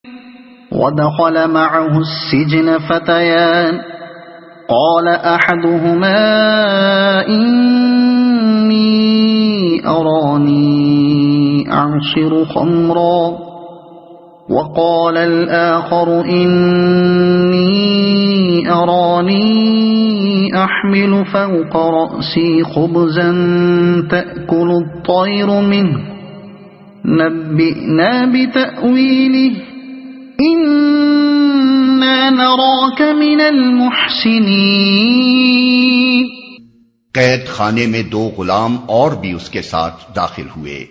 ودخل معه السجن فتيان قال أحدهما إني أراني أعصر خمرا وقال الآخر إني أراني أحمل فوق رأسي خبزا تأكل الطير منه نبئنا بتأويله إنا نراك من المحسنين۔ قید خانے میں 2 غلام اور بھی اس کے ساتھ داخل ہوئے۔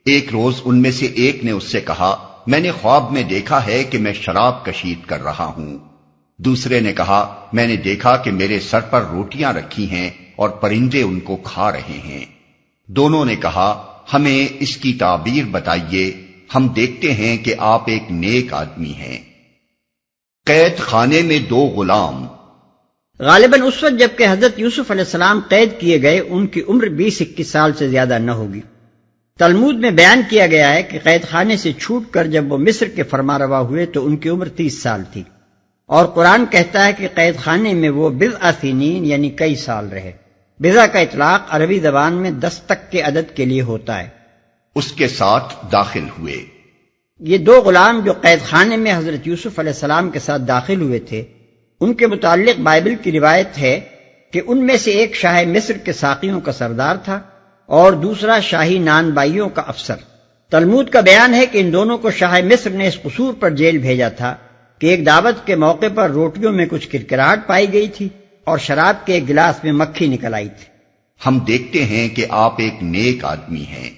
ایک روز ان میں سے ایک نے اس سے کہا، میں نے خواب میں دیکھا ہے کہ میں شراب کشید کر رہا ہوں۔ دوسرے نے کہا، میں نے دیکھا کہ میرے سر پر روٹیاں رکھی ہیں اور پرندے ان کو کھا رہے ہیں۔ دونوں نے کہا، ہمیں اس کی تعبیر بتائیے، ہم دیکھتے ہیں کہ آپ ایک نیک آدمی ہیں۔ قید خانے میں 2 غلام۔ غالباً اس وقت جبکہ حضرت یوسف علیہ السلام قید کیے گئے ان کی عمر 20-21 سال سے زیادہ نہ ہوگی۔ تلمود میں بیان کیا گیا ہے کہ قید خانے سے چھوٹ کر جب وہ مصر کے فرمانروا ہوئے تو ان کی عمر 30 سال تھی، اور قرآن کہتا ہے کہ قید خانے میں وہ بضع سنین یعنی کئی سال رہے۔ بضع کا اطلاق عربی زبان میں 10 تک کے عدد کے لیے ہوتا ہے۔ اس کے ساتھ داخل ہوئے۔ یہ 2 غلام جو قید خانے میں حضرت یوسف علیہ السلام کے ساتھ داخل ہوئے تھے، ان کے متعلق بائبل کی روایت ہے کہ ان میں سے ایک شاہ مصر کے ساقیوں کا سردار تھا اور دوسرا شاہی نان بائیوں کا افسر۔ تلمود کا بیان ہے کہ ان دونوں کو شاہ مصر نے اس قصور پر جیل بھیجا تھا کہ ایک دعوت کے موقع پر روٹیوں میں کچھ کرکراہٹ پائی گئی تھی اور شراب کے ایک گلاس میں مکھی نکل آئی تھی۔ ہم دیکھتے ہیں کہ آپ ایک نیک آدمی ہیں۔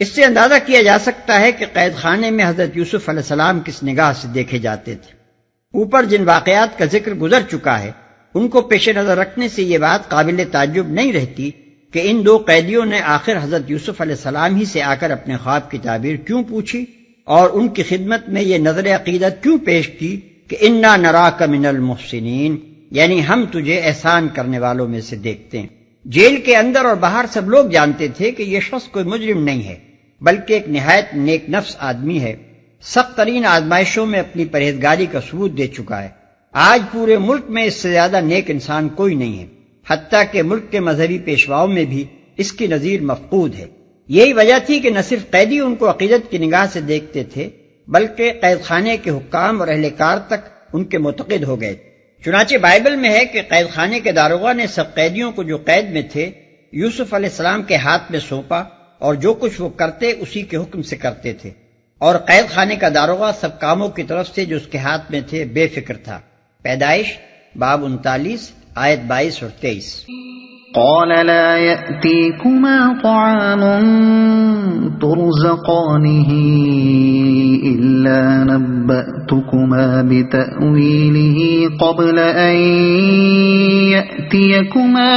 اس سے اندازہ کیا جا سکتا ہے کہ قید خانے میں حضرت یوسف علیہ السلام کس نگاہ سے دیکھے جاتے تھے۔ اوپر جن واقعات کا ذکر گزر چکا ہے ان کو پیش نظر رکھنے سے یہ بات قابل تعجب نہیں رہتی کہ ان 2 قیدیوں نے آخر حضرت یوسف علیہ السلام ہی سے آ کر اپنے خواب کی تعبیر کیوں پوچھی اور ان کی خدمت میں یہ نظر عقیدت کیوں پیش کی کہ انا نراک من المحسنین، یعنی ہم تجھے احسان کرنے والوں میں سے دیکھتے ہیں۔ جیل کے اندر اور باہر سب لوگ جانتے تھے کہ یہ شخص کوئی مجرم نہیں ہے بلکہ ایک نہایت نیک نفس آدمی ہے، سخت ترین آزمائشوں میں اپنی پرہیزگاری کا ثبوت دے چکا ہے۔ آج پورے ملک میں اس سے زیادہ نیک انسان کوئی نہیں ہے، حتیٰ کہ ملک کے مذہبی پیشواؤں میں بھی اس کی نظیر مفقود ہے۔ یہی وجہ تھی کہ نہ صرف قیدی ان کو عقیدت کی نگاہ سے دیکھتے تھے بلکہ قید خانے کے حکام اور اہلکار تک ان کے معتقد ہو گئے۔ چنانچہ بائبل میں ہے کہ قید خانے کے داروغہ نے سب قیدیوں کو جو قید میں تھے یوسف علیہ السلام کے ہاتھ میں سونپا اور جو کچھ وہ کرتے اسی کے حکم سے کرتے تھے، اور قید خانے کا داروغہ سب کاموں کی طرف سے جو اس کے ہاتھ میں تھے بے فکر تھا۔ پیدائش باب 39 آیت 22 اور 23۔ قال لا يأتيكما طعام ترزقانه إلا نبأتكما بتأويله قبل أن يأتيكما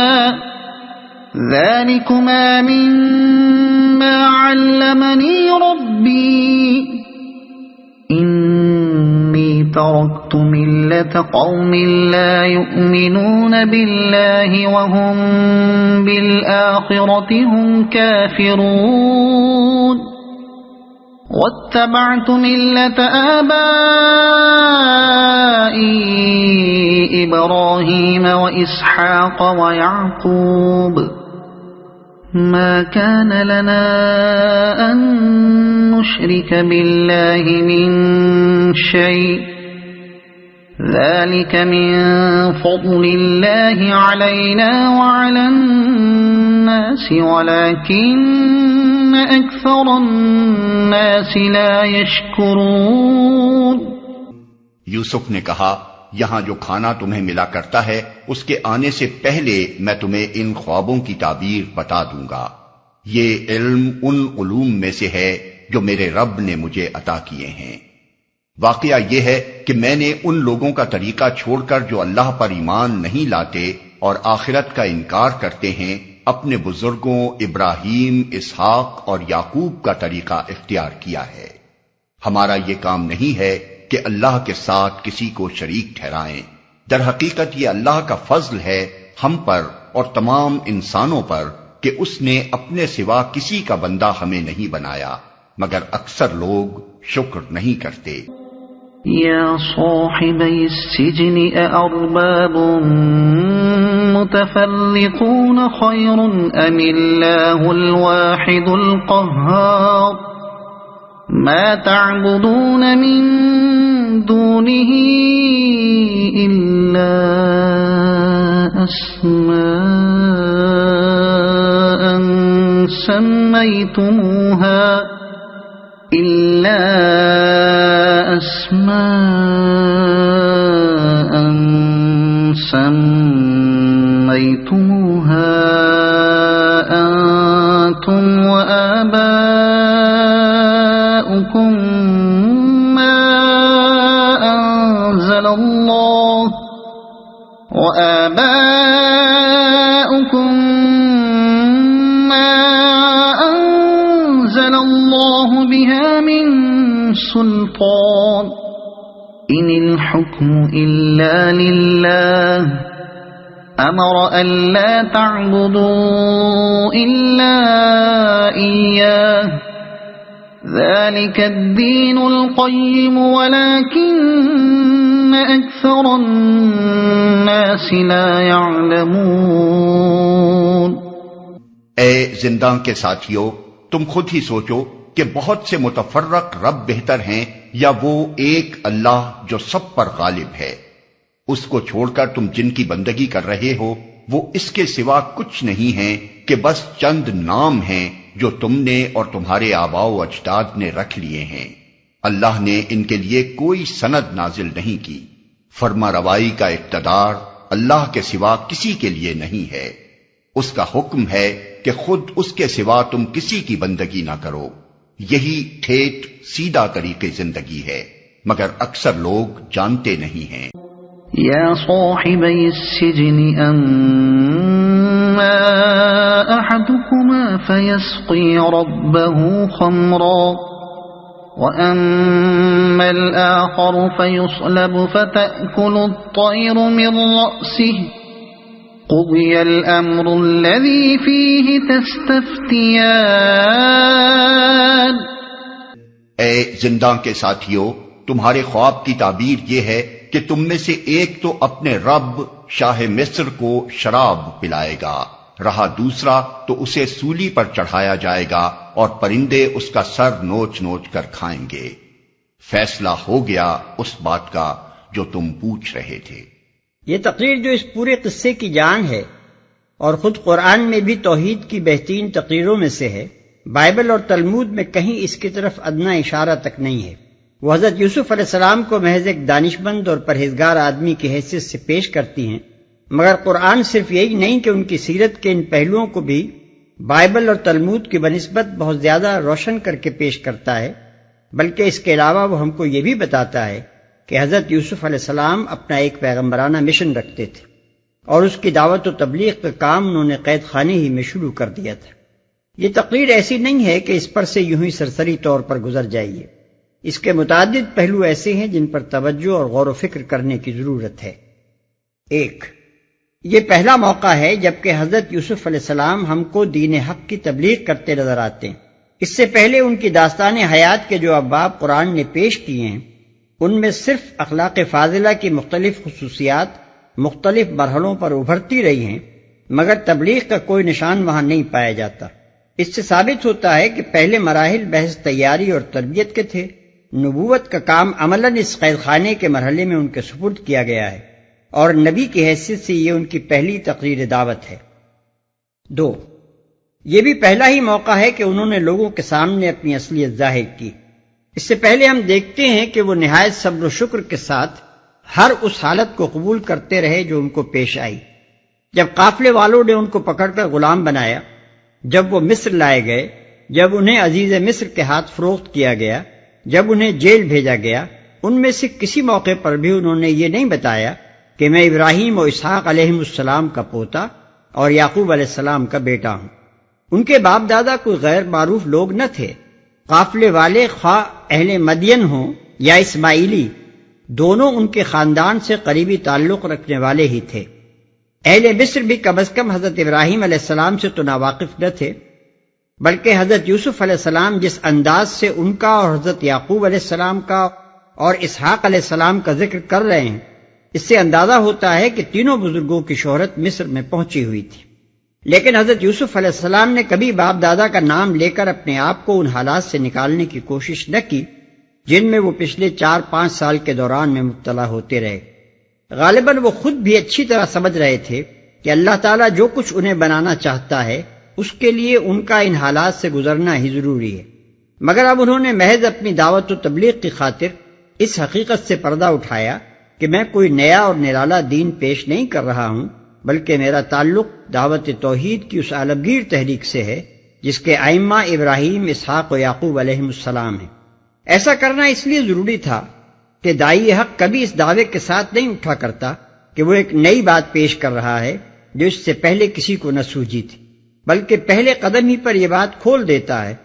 ذلكما مما علمني ربي إني تركت ملة قوم لا يؤمنون بالله وهم بالآخرة هم كافرون واتبعت ملة آبائي إبراهيم وإسحاق ويعقوب ما كان لنا أن نشرك بالله من شيء ذلك من فضل الله علينا وعلى الناس ولكن أكثر الناس لا يشكرون۔ یوسف نے کہا، یہاں جو کھانا تمہیں ملا کرتا ہے اس کے آنے سے پہلے میں تمہیں ان خوابوں کی تعبیر بتا دوں گا۔ یہ علم ان علوم میں سے ہے جو میرے رب نے مجھے عطا کیے ہیں۔ واقعہ یہ ہے کہ میں نے ان لوگوں کا طریقہ چھوڑ کر جو اللہ پر ایمان نہیں لاتے اور آخرت کا انکار کرتے ہیں، اپنے بزرگوں ابراہیم، اسحاق اور یعقوب کا طریقہ اختیار کیا ہے۔ ہمارا یہ کام نہیں ہے کہ اللہ کے ساتھ کسی کو شریک ٹھہرائیں۔ در حقیقت یہ اللہ کا فضل ہے ہم پر اور تمام انسانوں پر کہ اس نے اپنے سوا کسی کا بندہ ہمیں نہیں بنایا، مگر اکثر لوگ شکر نہیں کرتے۔ يا صاحبي السجن أأرباب متفرقون خير أم الله الواحد القهار ما تعبدون من دونه إلا أسماء سميتموها أنتم وآباؤكم ما أنزل الله بها من سلطان إن الحكم إلا لله أمر ألا تعبدوا إلا إياه ذلك الدين القيم ولكن أكثر الناس لا يعلمون۔ اے زنداں کے ساتھیو، تم خود ہی سوچو کہ بہت سے متفرق رب بہتر ہیں یا وہ ایک اللہ جو سب پر غالب ہے؟ اس کو چھوڑ کر تم جن کی بندگی کر رہے ہو وہ اس کے سوا کچھ نہیں ہیں کہ بس چند نام ہیں جو تم نے اور تمہارے آباء و اجداد نے رکھ لیے ہیں۔ اللہ نے ان کے لیے کوئی سند نازل نہیں کی۔ فرما روائی کا اقتدار اللہ کے سوا کسی کے لیے نہیں ہے۔ اس کا حکم ہے کہ خود اس کے سوا تم کسی کی بندگی نہ کرو۔ یہی ٹھیٹ سیدھا طریقے زندگی ہے، مگر اکثر لوگ جانتے نہیں ہیں۔ يا صاحبي السجن أما أحدكما فيسقي ربه خمرا وأما الآخر فيصلب فتأكل الطير من رأسه قضي الأمر الذي فيه تستفتيان۔ اے زنداں کے ساتھیو، تمہارے خواب کی تعبیر یہ ہے کہ تم میں سے ایک تو اپنے رب شاہ مصر کو شراب پلائے گا، رہا دوسرا تو اسے سولی پر چڑھایا جائے گا اور پرندے اس کا سر نوچ نوچ کر کھائیں گے۔ فیصلہ ہو گیا اس بات کا جو تم پوچھ رہے تھے۔ یہ تقریر جو اس پورے قصے کی جان ہے اور خود قرآن میں بھی توحید کی بہترین تقریروں میں سے ہے، بائبل اور تلمود میں کہیں اس کی طرف ادنا اشارہ تک نہیں ہے۔ وہ حضرت یوسف علیہ السلام کو محض ایک دانشمند اور پرہیزگار آدمی کی حیثیت سے پیش کرتی ہیں، مگر قرآن صرف یہی نہیں کہ ان کی سیرت کے ان پہلوؤں کو بھی بائبل اور تلمود کی بنسبت بہت زیادہ روشن کر کے پیش کرتا ہے، بلکہ اس کے علاوہ وہ ہم کو یہ بھی بتاتا ہے کہ حضرت یوسف علیہ السلام اپنا ایک پیغمبرانہ مشن رکھتے تھے اور اس کی دعوت و تبلیغ کا کام انہوں نے قید خانے ہی میں شروع کر دیا تھا۔ یہ تقریر ایسی نہیں ہے کہ اس پر سے یوں ہی سرسری طور پر گزر جائیے، اس کے متعدد پہلو ایسے ہیں جن پر توجہ اور غور و فکر کرنے کی ضرورت ہے۔ ایک، یہ پہلا موقع ہے جبکہ حضرت یوسف علیہ السلام ہم کو دین حق کی تبلیغ کرتے نظر آتے ہیں۔ اس سے پہلے ان کی داستان حیات کے جو ابواب قرآن نے پیش کیے ہیں ان میں صرف اخلاق فاضلہ کی مختلف خصوصیات مختلف مرحلوں پر ابھرتی رہی ہیں، مگر تبلیغ کا کوئی نشان وہاں نہیں پایا جاتا۔ اس سے ثابت ہوتا ہے کہ پہلے مراحل بحث تیاری اور تربیت کے تھے، نبوت کا کام عملاً اس قید خانے کے مرحلے میں ان کے سپرد کیا گیا ہے اور نبی کی حیثیت سے یہ ان کی پہلی تقریر دعوت ہے۔ دو، یہ بھی پہلا ہی موقع ہے کہ انہوں نے لوگوں کے سامنے اپنی اصلیت ظاہر کی۔ اس سے پہلے ہم دیکھتے ہیں کہ وہ نہایت صبر و شکر کے ساتھ ہر اس حالت کو قبول کرتے رہے جو ان کو پیش آئی۔ جب قافلے والوں نے ان کو پکڑ کر غلام بنایا، جب وہ مصر لائے گئے، جب انہیں عزیز مصر کے ہاتھ فروخت کیا گیا، جب انہیں جیل بھیجا گیا، ان میں سے کسی موقع پر بھی انہوں نے یہ نہیں بتایا کہ میں ابراہیم و اسحاق علیہم السلام کا پوتا اور یعقوب علیہ السلام کا بیٹا ہوں۔ ان کے باپ دادا کوئی غیر معروف لوگ نہ تھے۔ قافلے والے خواہ اہل مدین ہوں یا اسماعیلی، دونوں ان کے خاندان سے قریبی تعلق رکھنے والے ہی تھے۔ اہل مصر بھی کم از کم حضرت ابراہیم علیہ السلام سے تو ناواقف نہ تھے، بلکہ حضرت یوسف علیہ السلام جس انداز سے ان کا اور حضرت یعقوب علیہ السلام کا اور اسحاق علیہ السلام کا ذکر کر رہے ہیں، اس سے اندازہ ہوتا ہے کہ تینوں بزرگوں کی شہرت مصر میں پہنچی ہوئی تھی، لیکن حضرت یوسف علیہ السلام نے کبھی باپ دادا کا نام لے کر اپنے آپ کو ان حالات سے نکالنے کی کوشش نہ کی جن میں وہ پچھلے 4-5 سال کے دوران میں مبتلا ہوتے رہے۔ غالباً وہ خود بھی اچھی طرح سمجھ رہے تھے کہ اللہ تعالیٰ جو کچھ انہیں بنانا چاہتا ہے اس کے لیے ان کا ان حالات سے گزرنا ہی ضروری ہے، مگر اب انہوں نے محض اپنی دعوت و تبلیغ کی خاطر اس حقیقت سے پردہ اٹھایا کہ میں کوئی نیا اور نرالا دین پیش نہیں کر رہا ہوں، بلکہ میرا تعلق دعوت توحید کی اس عالمگیر تحریک سے ہے جس کے ائمہ ابراہیم، اسحاق و یعقوب علیہم السلام ہیں۔ ایسا کرنا اس لیے ضروری تھا کہ داعی حق کبھی اس دعوے کے ساتھ نہیں اٹھا کرتا کہ وہ ایک نئی بات پیش کر رہا ہے جو اس سے پہلے کسی کو نہ سوجی تھی، بلکہ پہلے قدم ہی پر یہ بات کھول دیتا ہے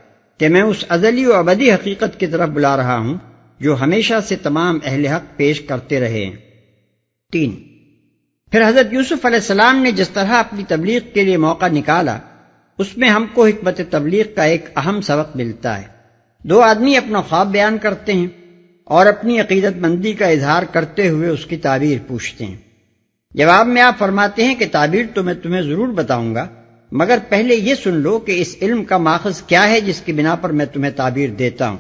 کہ میں اس ازلی و ابدی حقیقت کی طرف بلا رہا ہوں جو ہمیشہ سے تمام اہل حق پیش کرتے رہے ہیں۔ 3، پھر حضرت یوسف علیہ السلام نے جس طرح اپنی تبلیغ کے لیے موقع نکالا اس میں ہم کو حکمت تبلیغ کا ایک اہم سبق ملتا ہے۔ 2 آدمی اپنا خواب بیان کرتے ہیں اور اپنی عقیدت مندی کا اظہار کرتے ہوئے اس کی تعبیر پوچھتے ہیں۔ جواب میں آپ فرماتے ہیں کہ تعبیر تو میں تمہیں ضرور بتاؤں گا، مگر پہلے یہ سن لو کہ اس علم کا ماخذ کیا ہے جس کی بنا پر میں تمہیں تعبیر دیتا ہوں۔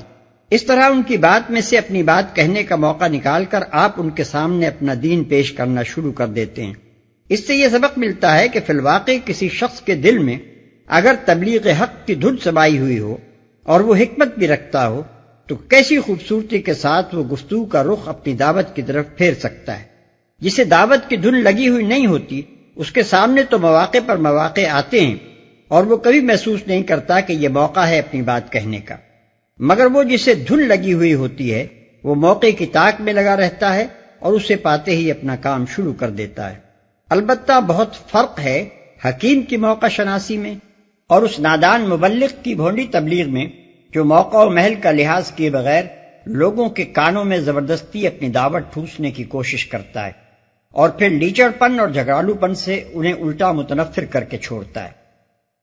اس طرح ان کی بات میں سے اپنی بات کہنے کا موقع نکال کر آپ ان کے سامنے اپنا دین پیش کرنا شروع کر دیتے ہیں۔ اس سے یہ سبق ملتا ہے کہ فی الواقع کسی شخص کے دل میں اگر تبلیغ حق کی دھن سمائی ہوئی ہو اور وہ حکمت بھی رکھتا ہو تو کیسی خوبصورتی کے ساتھ وہ گفتگو کا رخ اپنی دعوت کی طرف پھیر سکتا ہے۔ جسے دعوت کی دھن لگی ہوئی نہیں ہوتی اس کے سامنے تو مواقع پر مواقع آتے ہیں اور وہ کبھی محسوس نہیں کرتا کہ یہ موقع ہے اپنی بات کہنے کا، مگر وہ جسے دھن لگی ہوئی ہوتی ہے وہ موقع کی تاک میں لگا رہتا ہے اور اسے پاتے ہی اپنا کام شروع کر دیتا ہے۔ البتہ بہت فرق ہے حکیم کی موقع شناسی میں اور اس نادان مبلغ کی بھونڈی تبلیغ میں جو موقع و محل کا لحاظ کیے بغیر لوگوں کے کانوں میں زبردستی اپنی دعوت ٹھوسنے کی کوشش کرتا ہے اور پھر لیچڑ پن اور جھگڑالو پن سے انہیں الٹا متنفر کر کے چھوڑتا ہے۔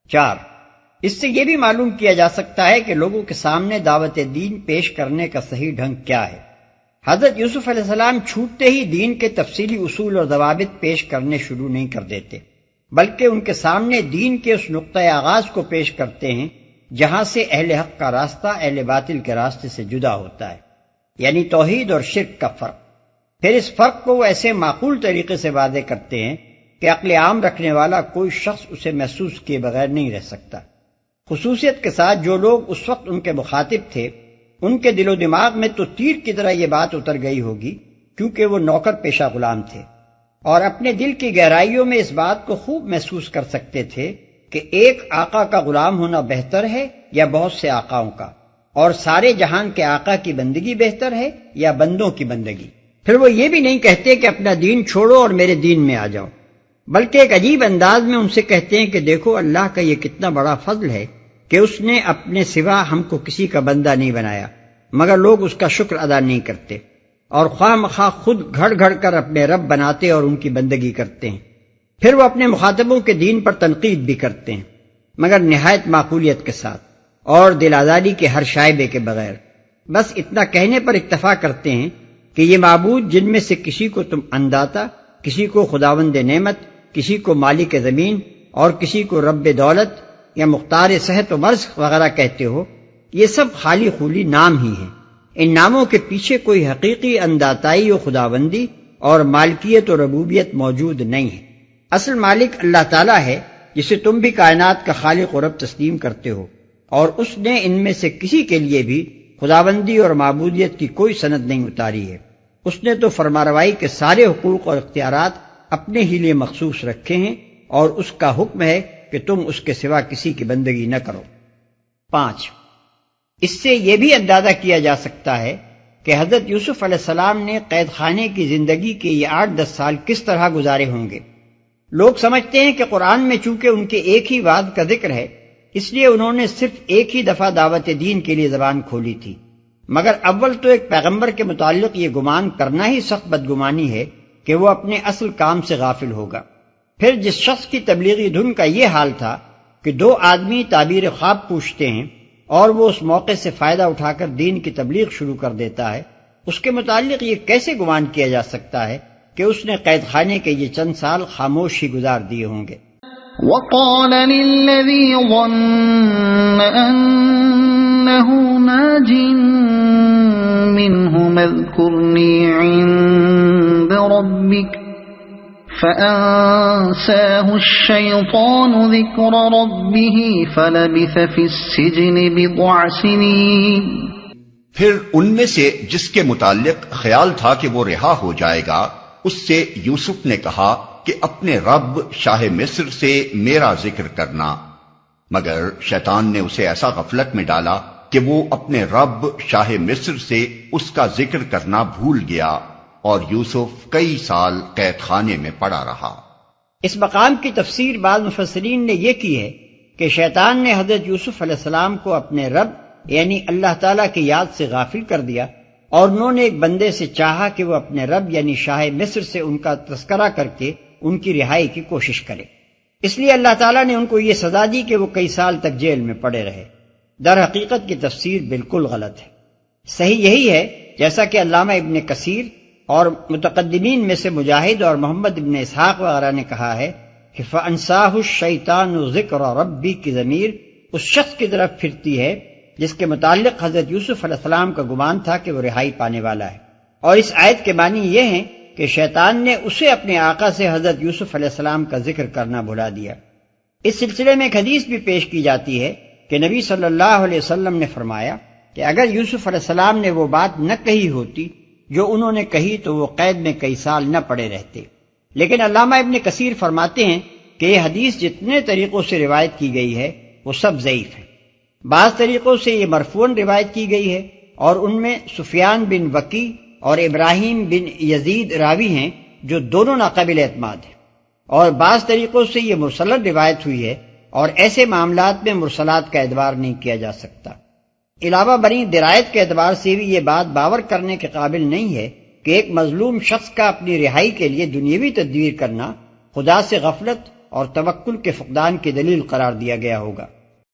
4، اس سے یہ بھی معلوم کیا جا سکتا ہے کہ لوگوں کے سامنے دعوت دین پیش کرنے کا صحیح ڈھنگ کیا ہے۔ حضرت یوسف علیہ السلام چھوٹتے ہی دین کے تفصیلی اصول اور ضوابط پیش کرنے شروع نہیں کر دیتے، بلکہ ان کے سامنے دین کے اس نقطۂ آغاز کو پیش کرتے ہیں جہاں سے اہل حق کا راستہ اہل باطل کے راستے سے جدا ہوتا ہے، یعنی توحید اور شرک کا فرق۔ پھر اس فرق کو وہ ایسے معقول طریقے سے واضح کرتے ہیں کہ عقل عام رکھنے والا کوئی شخص اسے محسوس کیے بغیر نہیں رہ سکتا، خصوصیت کے ساتھ جو لوگ اس وقت ان کے مخاطب تھے ان کے دل و دماغ میں تو تیر کی طرح یہ بات اتر گئی ہوگی کیونکہ وہ نوکر پیشہ غلام تھے اور اپنے دل کی گہرائیوں میں اس بات کو خوب محسوس کر سکتے تھے کہ ایک آقا کا غلام ہونا بہتر ہے یا بہت سے آقاؤں کا، اور سارے جہان کے آقا کی بندگی بہتر ہے یا بندوں کی بندگی۔ پھر وہ یہ بھی نہیں کہتے کہ اپنا دین چھوڑو اور میرے دین میں آ جاؤ، بلکہ ایک عجیب انداز میں ان سے کہتے ہیں کہ دیکھو اللہ کا یہ کتنا بڑا فضل ہے کہ اس نے اپنے سوا ہم کو کسی کا بندہ نہیں بنایا، مگر لوگ اس کا شکر ادا نہیں کرتے اور خواہ مخواہ خود گھڑ گھڑ کر اپنے رب بناتے اور ان کی بندگی کرتے ہیں۔ پھر وہ اپنے مخاطبوں کے دین پر تنقید بھی کرتے ہیں، مگر نہایت معقولیت کے ساتھ اور دل آزاری کے ہر شائبے کے بغیر۔ بس اتنا کہنے پر اکتفا کرتے ہیں کہ یہ معبود جن میں سے کسی کو تم انداتا، کسی کو خداوند نعمت، کسی کو مالک زمین اور کسی کو رب دولت یا مختار صحت و مرض وغیرہ کہتے ہو، یہ سب خالی خولی نام ہی ہیں۔ ان ناموں کے پیچھے کوئی حقیقی انداتائی و خداوندی اور مالکیت و ربوبیت موجود نہیں ہے۔ اصل مالک اللہ تعالیٰ ہے جسے تم بھی کائنات کا خالق و رب تسلیم کرتے ہو، اور اس نے ان میں سے کسی کے لیے بھی خداوندی اور معبودیت کی کوئی سند نہیں اتاری ہے۔ اس نے تو فرمانروائی کے سارے حقوق اور اختیارات اپنے ہی لیے مخصوص رکھے ہیں اور اس کا حکم ہے کہ تم اس کے سوا کسی کی بندگی نہ کرو۔ 5، اس سے یہ بھی اندازہ کیا جا سکتا ہے کہ حضرت یوسف علیہ السلام نے قید خانے کی زندگی کے یہ 8-10 سال کس طرح گزارے ہوں گے۔ لوگ سمجھتے ہیں کہ قرآن میں چونکہ ان کے ایک ہی وعد کا ذکر ہے اس لیے انہوں نے صرف ایک ہی دفعہ دعوت دین کے لیے زبان کھولی تھی، مگر اول تو ایک پیغمبر کے متعلق یہ گمان کرنا ہی سخت بدگمانی ہے کہ وہ اپنے اصل کام سے غافل ہوگا۔ پھر جس شخص کی تبلیغی دھن کا یہ حال تھا کہ 2 آدمی تعبیر خواب پوچھتے ہیں اور وہ اس موقع سے فائدہ اٹھا کر دین کی تبلیغ شروع کر دیتا ہے، اس کے متعلق یہ کیسے گمان کیا جا سکتا ہے کہ اس نے قید خانے کے یہ چند سال خاموش ہی گزار دیے ہوں گے؟ وقال للذي ظن أنه ناج منه اذكرني عند ربك فأنساه الشيطان ذكر ربه فلبث في السجن بضع سنين. پھر ان میں سے جس کے متعلق خیال تھا کہ وہ رہا ہو جائے گا، اس سے یوسف نے کہا کہ اپنے رب شاہ مصر سے میرا ذکر کرنا، مگر شیطان نے اسے ایسا غفلت میں ڈالا کہ وہ اپنے رب شاہ مصر سے اس کا ذکر کرنا بھول گیا، اور یوسف کئی سال قید خانے میں پڑا رہا۔ اس مقام کی تفسیر بعض مفسرین نے یہ کی ہے کہ شیطان نے حضرت یوسف علیہ السلام کو اپنے رب یعنی اللہ تعالیٰ کی یاد سے غافل کر دیا، اور انہوں نے ایک بندے سے چاہا کہ وہ اپنے رب یعنی شاہ مصر سے ان کا تذکرہ کر کے ان کی رہائی کی کوشش کرے۔ اس لیے اللہ تعالیٰ نے ان کو یہ سزا دی کہ وہ کئی سال تک جیل میں پڑے رہے۔ در حقیقت کی تفسیر بالکل غلط ہے۔ صحیح یہی ہے جیسا کہ علامہ ابن کثیر اور متقدمین میں سے مجاہد اور محمد ابن اسحاق وغیرہ نے کہا ہے کہ فَأَنْسَاهُ الشَّيْطَانُ ذِكْرَ رَبِّ کی ضمیر اس شخص کی طرف پھرتی ہے جس کے متعلق حضرت یوسف علیہ السلام کا گمان تھا کہ وہ رہائی پانے والا ہے، اور اس آیت کے معنی یہ ہیں کہ شیطان نے اسے اپنے آقا سے حضرت یوسف علیہ السلام کا ذکر کرنا بھلا دیا۔ اس سلسلے میں ایک حدیث بھی پیش کی جاتی ہے کہ نبی صلی اللہ علیہ وسلم نے فرمایا کہ اگر یوسف علیہ السلام نے وہ بات نہ کہی ہوتی جو انہوں نے کہی تو وہ قید میں کئی سال نہ پڑے رہتے۔ لیکن علامہ ابن کثیر فرماتے ہیں کہ یہ حدیث جتنے طریقوں سے روایت کی گئی ہے وہ سب ضعیف ہے۔ بعض طریقوں سے یہ مرفوعاً روایت کی گئی ہے، اور ان میں سفیان بن وکی اور ابراہیم بن یزید راوی ہیں جو دونوں ناقابل اعتماد ہیں، اور بعض طریقوں سے یہ مرسلن روایت ہوئی ہے، اور ایسے معاملات میں مرسلات کا اعتبار نہیں کیا جا سکتا۔ علاوہ بری درایت کے اعتبار سے بھی یہ بات باور کرنے کے قابل نہیں ہے کہ ایک مظلوم شخص کا اپنی رہائی کے لیے دنیاوی تدبیر کرنا خدا سے غفلت اور توکل کے فقدان کی دلیل قرار دیا گیا ہوگا۔